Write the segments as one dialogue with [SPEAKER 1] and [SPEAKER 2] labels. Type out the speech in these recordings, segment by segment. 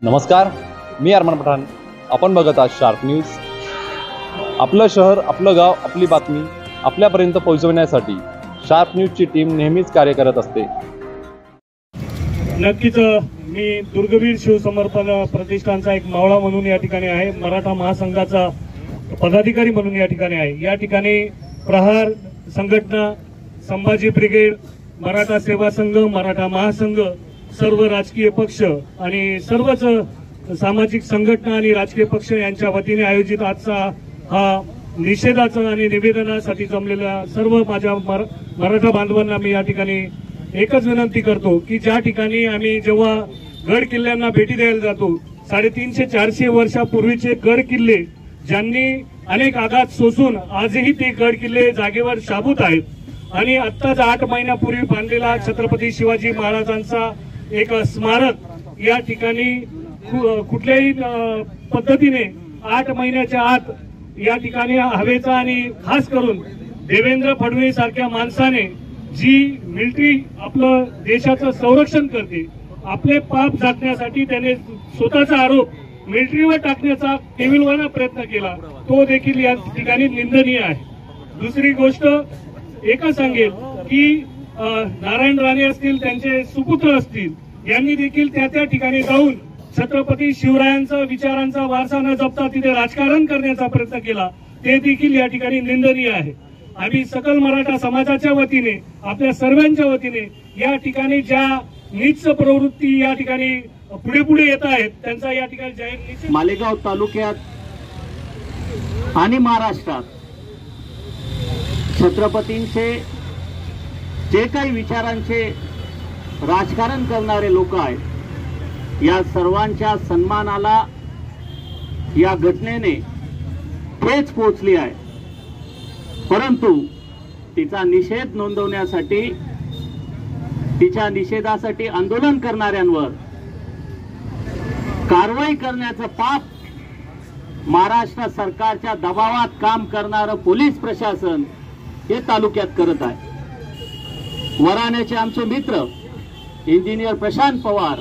[SPEAKER 1] नमस्कार, मी अरमान पठाण. आपण बघत आहात शार्प न्यूज. आपलं शहर, आपलं गाव, आपली बातमी आपल्यापर्यंत पोहोचवण्यासाठी शार्प न्यूजची टीम नेहमीच कार्य करत असते.
[SPEAKER 2] नक्कीच मी दुर्गवीर शिवसमर्पण प्रतिष्ठानचा एक मावळा म्हणून या ठिकाणी आहे. मराठा महासंघाचा पदाधिकारी म्हणून या ठिकाणी आहे. या ठिकाणी प्रहार संघटना, संभाजी ब्रिगेड, मराठा सेवा संघ, मराठा महासंघ, सर्व राजकीय पक्ष आणि सर्वच सामाजिक संघटना आणि राजकीय पक्ष यांच्या वतीने आयोजित आजचा हा निषेधाचा आणि निवेदनासाठी जमलेल्या सर्व माझ्या मराठा बांधवांना मी या ठिकाणी एकच विनंती करतो की ज्या ठिकाणी आम्ही जेव्हा गड किल्ल्यांना भेटी द्यायला जातो, 350-400 वर्षापूर्वीचे गड किल्ले ज्यांनी अनेक आघात सोसून आजही ते गड किल्ले जागेवर शाबूत आहेत आणि आत्ताच 8 महिन्यापूर्वी बांधलेला छत्रपती शिवाजी महाराजांचा एक स्मारक या ठिकाणी कुठल्याही पद्धतीने 8 महिन्याच्या आत या ठिकाणी हवेचा आणि खास करून देवेंद्र फडणवीस सारख्या माणसाने जी मिलिटरी आपलं देशाचं संरक्षण करते, आपले पाप झाकण्यासाठी त्याने स्वतःचा आरोप मिलिटरीवर टाकण्याचा केविलवाणा प्रयत्न केला, तो देखील या ठिकाणी निंदनीय आहे. दुसरी गोष्ट एकच सांगेल की नारायण राणे असतील, त्यांचे सुपुत्र असतील, यांनी देखील त्या ठिकाणी जाऊन छत्रपती शिवरायांचा विचारांचा वारसा न जपता तिथे राजकारण करण्याचा प्रयत्न केला, ते देखील या ठिकाणी निंदनीय आहे. आम्ही सकल मराठा समाजाच्या वतीने, आपल्या सर्वांच्या वतीने या ठिकाणी ज्या नीच प्रवृत्ती या ठिकाणी पुढे येत आहेत त्यांचा या ठिकाणी जाहीर निषेध.
[SPEAKER 3] मालेगाव तालुक्यात आणि महाराष्ट्रात छत्रपतींचे जे काही विचारांचे राजकारण करणारे लोक आहेत, या सर्वांच्या सन्मानाला या घटनेने ठेच पोहोचली आहे. परंतु तिचा निषेध नोंदवण्यासाठी, तिच्या निषेधासाठी आंदोलन करणाऱ्यांवर कारवाई करण्याचं पाप महाराष्ट्र सरकारच्या दबावात काम करणारं पोलीस प्रशासन हे तालुक्यात करत आहे. वराण्याचे आमचे मित्र इंजिनियर प्रशांत पवार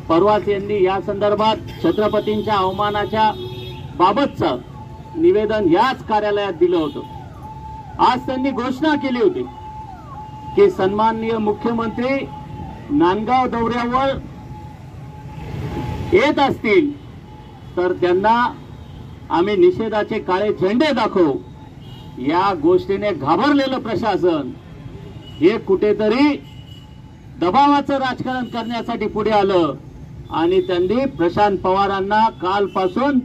[SPEAKER 3] परवाच यांनी या संदर्भात छत्रपतींच्या अवमानाच्या बाबतचं निवेदन याच कार्यालयात दिलं होतं. आज त्यांनी घोषणा केली होती की सन्माननीय मुख्यमंत्री नांदगाव दौऱ्यावर येत असतील तर त्यांना आम्ही निषेधाचे काळे झेंडे दाखवू. या गोष्टीने घाबरलेलं प्रशासन हे कुठेतरी दबावाचं राजकारण करण्यासाठी पुढे आलं आणि त्यांनी प्रशांत पवारांना कालपासून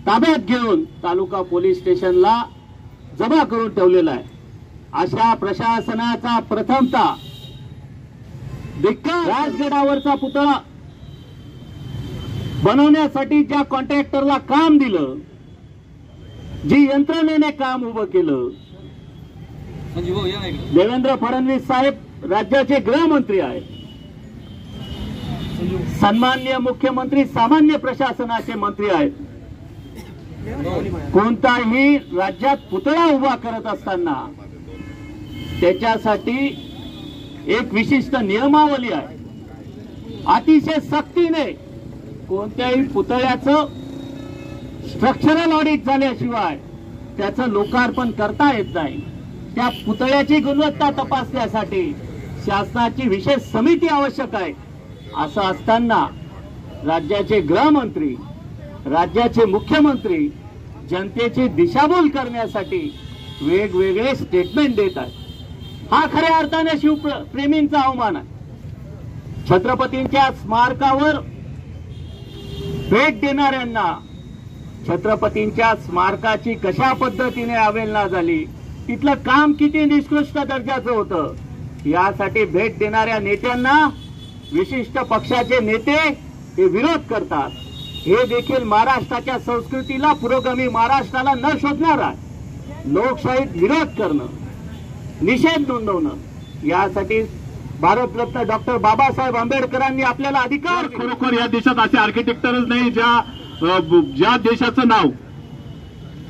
[SPEAKER 3] ताब्यात घेऊन तालुका पोलीस स्टेशनला जमा करून ठेवलेला आहे. अशा प्रशासनाचा प्रथमतः राजगडावरचा पुतळा बनवण्यासाठी ज्या कॉन्ट्रॅक्टरला काम दिलं, जी यंत्रणेने काम उभं केलं, देवेंद्र फडणवीस साहेब राज्याचे गृहमंत्री आहेत, सन्माननीय मुख्यमंत्री सामान्य प्रशासनाचे मंत्री आहेत. कोणताही राज्यात पुतळा उभा करत असताना त्याच्यासाठी एक विशिष्ट नियमावली आहे. अतिशय सक्तीने कोणत्याही पुतळ्याचं स्ट्रक्चरल ऑडिट झाल्याशिवाय त्याचं लोकार्पण करता येत नाही. त्या पुतळ्याची गुणवत्ता तपासण्यासाठी शासनाची विशेष समिती आवश्यक आहे. असं असताना राज्याचे गृहमंत्री, राज्याचे मुख्यमंत्री जनतेची दिशाभूल करण्यासाठी वेगवेगळे स्टेटमेंट देत आहेत. हा खऱ्या अर्थाने शिवप्रेमींचा अवमान आहे. छत्रपतींच्या स्मारकावर भेट देणाऱ्यांना छत्रपतींच्या स्मारकाची कशा पद्धतीने अवहेलना झाली, तिथलं काम किती निकृष्ट दर्जाचं होतं, यासाठी भेट देणाऱ्या नेत्यांना विशिष्ट पक्षाचे नेते हे विरोध करतात. हे देखील महाराष्ट्राच्या संस्कृतीला, पुरोगामी महाराष्ट्राला न शोधणारा लोकशाहीत विरोध करणं, निषेध नोंदवणं, यासाठी भारतरत्न डॉक्टर बाबासाहेब आंबेडकरांनी आपल्याला अधिकार.
[SPEAKER 4] खरोखर या देशात असे आर्किटेक्टरच नाही ज्या देशाचं नाव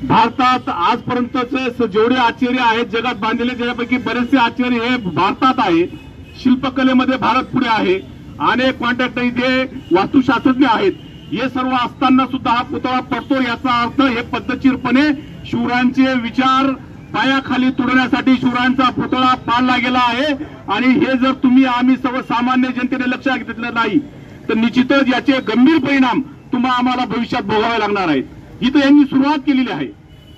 [SPEAKER 4] भारतात आजपर्यंतचे जेवढे आश्चर्य आहेत जगात बांधलेले, त्यापैकी बरेचसे आश्चर्य हे भारतात आहे. शिल्पकलेमध्ये भारत पुढे आहे अनेक कॉन्ट्रॅक्टर इथे वास्तुशास्त्रज्ञ आहेत. हे सर्व असताना सुद्धा हा पुतळा पडतो, याचा अर्थ हे पद्धतशीरपणे शिवरायांचे विचार पायाखाली तुडवण्यासाठी शिवरायांचा पुतळा पाडला गेला आहे. आणि हे जर तुम्ही आम्ही सर्वसामान्य जनतेने लक्षात घेतलं नाही तर निश्चितच याचे गंभीर परिणाम आम्हाला भविष्यात भोगावे लागणार आहेत. इथं यांनी सुरुवात केलेली आहे.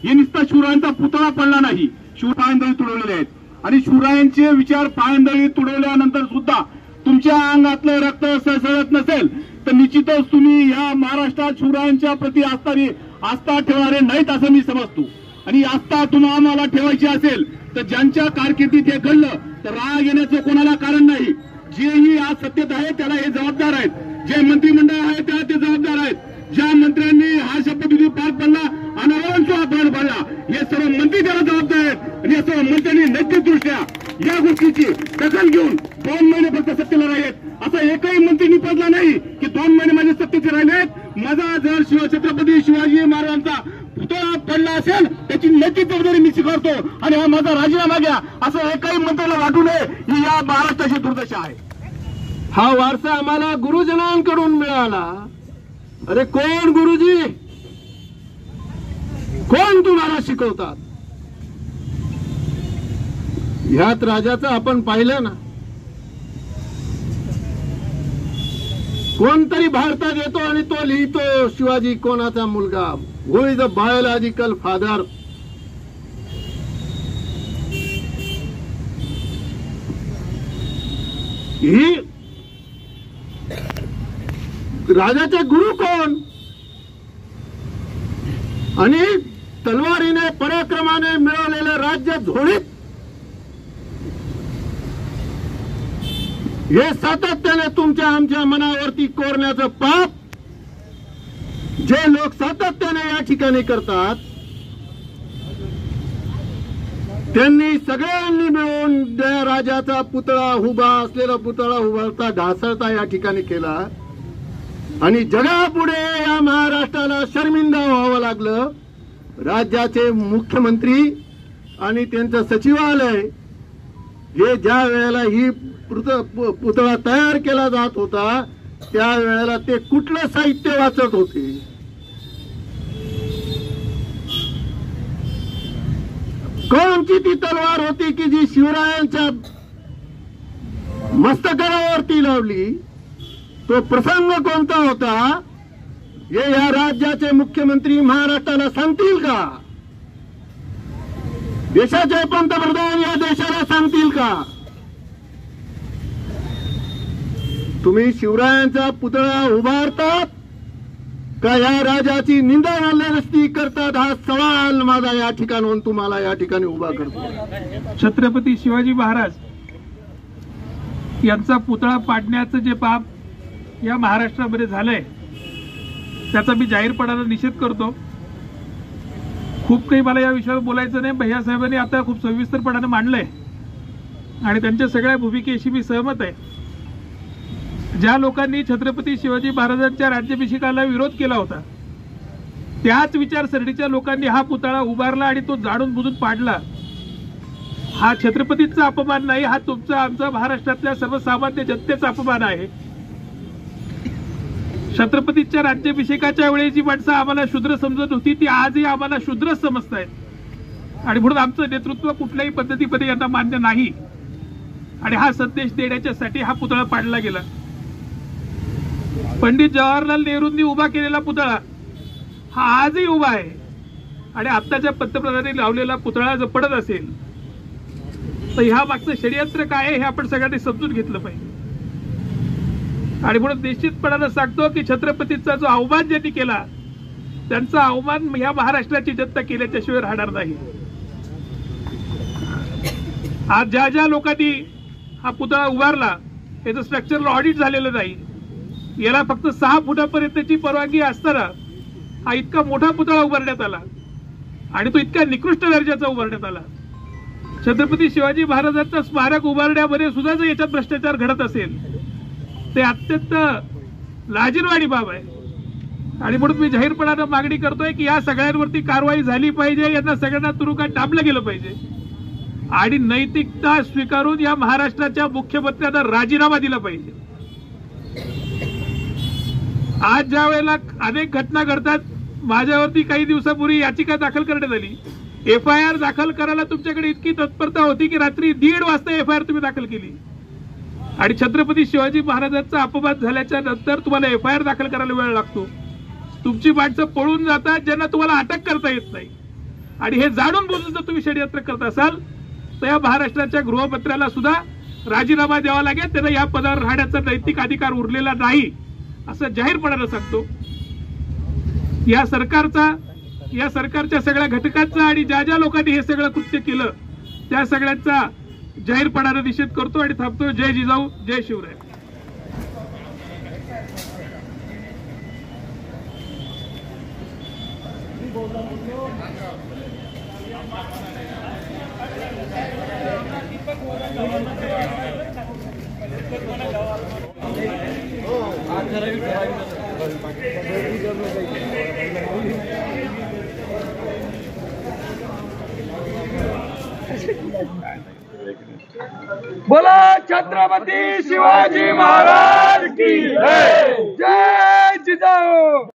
[SPEAKER 4] हे नुसता शिवरायांचा पुतळा पडला नाही, शिवपायंदळी तुडवलेले आहेत. आणि शिवरायांचे विचार पायंदळी तुडवल्यानंतर सुद्धा तुमच्या अंगातलं रक्त सळसळत नसेल तर निश्चितच तुम्ही या महाराष्ट्रात शिवरायांच्या प्रति आस्था ठेवणारे नाहीत असं मी समजतो. आणि आस्था तुम्हाला आम्हाला ठेवायची असेल तर ज्यांच्या कारकिर्दीत हे घडलं तर राग येण्याचं कोणाला कारण नाही. जेही आज सत्तेत आहे त्याला हे जबाबदार आहेत, जे मंत्रिमंडळ आहे त्याला ते जबाबदार आहेत. ज्या मंत्र्यांनी हा शपथविधी पार पडला आणि अवलंबून पार पडला हे सर्व मंत्री त्याला जबाबदार आहेत. आणि या सर्व मंत्र्यांनी नैतिकदृष्ट्या या गोष्टीची दखल घेऊन 2 महिने फक्त सत्तेला राहिलेत. असा एकही मंत्री निपजला नाही की 2 महिने माझे सत्तेचे राहिलेत. माझा जर छत्रपती शिवाजी महाराजांचा पुतळा पडला असेल त्याची नैतिक जबाबदारी मी स्वीकारतो आणि हा माझा राजीनामा घ्या असं एकही मंत्र्याला वाटू नये. ही या महाराष्ट्राची दुर्दशा आहे.
[SPEAKER 5] हा वारसा आम्हाला गुरुजनांकडून मिळाला. अरे कोण गुरुजी, कोण तुम्हाला शिकवतात? ह्यात राजाचं आपण पाहिलं ना, कोणतरी भारतात येतो आणि तो लिहितो शिवाजी कोणाचा मुलगा, हु इज अ बायोलॉजिकल फादर. ही राजाचे गुरु कोण? आणि तलवारीने पराक्रमाने मिळवलेलं राज्य झोळीत हे सातत्याने तुमच्या आमच्या मनावरती कोरण्याचं पाप जे लोक सातत्याने या ठिकाणी करतात त्यांनी सगळ्यांनी मिळून त्या राजाचा पुतळा उभा असलेला पुतळा उभारता ढासळता या ठिकाणी केला. आणि जगापुढे या महाराष्ट्राला शर्मिंदा व्हावं लागलं. राज्याचे मुख्यमंत्री आणि त्यांचं सचिवालय हे ज्या वेळेला ही पुतळा तयार केला जात होता त्यावेळेला ते कुठलं साहित्य वाचत होते? कोणची ती तलवार होती की जी शिवरायांच्या मस्तकावरती लावली? तो प्रसंग कोणता होता हे या राज्याचे मुख्यमंत्री महाराष्ट्राला सांगतील का? देशाचे पंतप्रधान या देशाला सांगतील का? तुम्ही शिवरायांचा पुतळा उभारतात का या राजाची निंदा नसती करतात? हा सवाल माझा या ठिकाणून तुम्हाला या ठिकाणी उभा करतो.
[SPEAKER 6] छत्रपती शिवाजी महाराज यांचा पुतळा पाडण्याचं जे पाप या महाराष्ट्रामध्ये झालंय त्याचा मी जाहीरपणाने निषेध करतो. खूप काही मला या विषयावर बोलायचं नाही. भैया साहेबांनी आता खूप सविस्तरपणाने मांडलंय आणि त्यांच्या सगळ्या भूमिकेशी मी सहमत आहे. ज्या लोकांनी छत्रपती शिवाजी महाराजांच्या राज्याभिषेकाला विरोध केला होता त्याच विचारसरणीच्या लोकांनी हा पुतळा उभारला आणि तो जाणून बुजून पाडला. हा छत्रपतींचा अपमान नाही, हा तुमचा आमचा महाराष्ट्रातल्या सर्वसामान्य जनतेचा अपमान आहे. छत्रपतींच्या राज्याभिषेकाच्या वेळी जी माणसं आम्हाला शूद्र समजत होती ती आजही आम्हाला शूद्रच समजतायत आणि म्हणून आमचं नेतृत्व कुठल्याही पद्धतीमध्ये यांना मान्य नाही. आणि हा संदेश देण्याच्यासाठी हा पुतळा पाडला गेला. पंडित जवाहरलाल नेहरूंनी उभा केलेला पुतळा हा आजही उभा आहे आणि आत्ताच्या पंतप्रधानांनी लावलेला पुतळा जर पडत असेल तर ह्या मागचं षडयंत्र काय आहे हे आपण सगळ्यांनी समजून घेतलं पाहिजे. आणि म्हणून निश्चितपणानं सांगतो की छत्रपतींचा जो अवमान ज्यांनी केला त्यांचा अवमान ह्या महाराष्ट्राची जनता केल्याच्याशिवाय राहणार नाही. आज ज्या ज्या लोकांनी हा पुतळा उभारला याचं स्ट्रक्चरल ऑडिट झालेलं नाही, याला फक्त 6 फुटापर्यंतची परवानगी असताना हा इतका मोठा पुतळा उभारण्यात आला आणि तो इतका निकृष्ट दर्जाचा उभारण्यात आला. छत्रपती शिवाजी महाराजांचं स्मारक उभारण्यामध्ये सुद्धा जर याच्यात भ्रष्टाचार घडत असेल ते अत्यंत लाजिरवाणी बाब आहे. आणि म्हणून मी जाहीरपणानं मागणी करतोय की या सगळ्यांवरती कारवाई झाली पाहिजे, यांना सगळ्यांना तुरुंगात डांबलं गेलं पाहिजे आणि नैतिकता स्वीकारून या महाराष्ट्राच्या मुख्यमंत्र्यांना राजीनामा दिला पाहिजे. आज ज्या वेळेला अनेक घटना घडतात, माझ्यावरती काही दिवसापूर्वी याचिका दाखल करण्यात आली. FIR दाखल करायला तुमच्याकडे इतकी तत्परता होती की रात्री 1:30 वाजता FIR तुम्ही दाखल केली. आणि छत्रपती शिवाजी महाराजांचा अपवाद झाल्याच्या नंतर तुम्हाला FIR दाखल करायला वेळ लागतो. तुमची माणसं पळून जातात ज्यांना तुम्हाला अटक करता येत नाही. आणि हे जाणून बुजून जर तुम्ही षडयंत्र करत असाल तर या महाराष्ट्राच्या गृहमंत्र्याला सुद्धा राजीनामा द्यावा लागेल. त्यांना या पदावर राहण्याचा नैतिक अधिकार उरलेला नाही असं जाहीरपणानं सांगतो. या सरकारच्या सगळ्या घटकांचा आणि ज्या ज्या लोकांनी हे सगळं कृत्य केलं त्या सगळ्यांचा जाहीरपणानं निषेध करतो आणि थांबतो. जय जिजाऊ, जय शिवराय.
[SPEAKER 7] बोला छत्रपती शिवाजी महाराज की जय. जय जिजाऊ.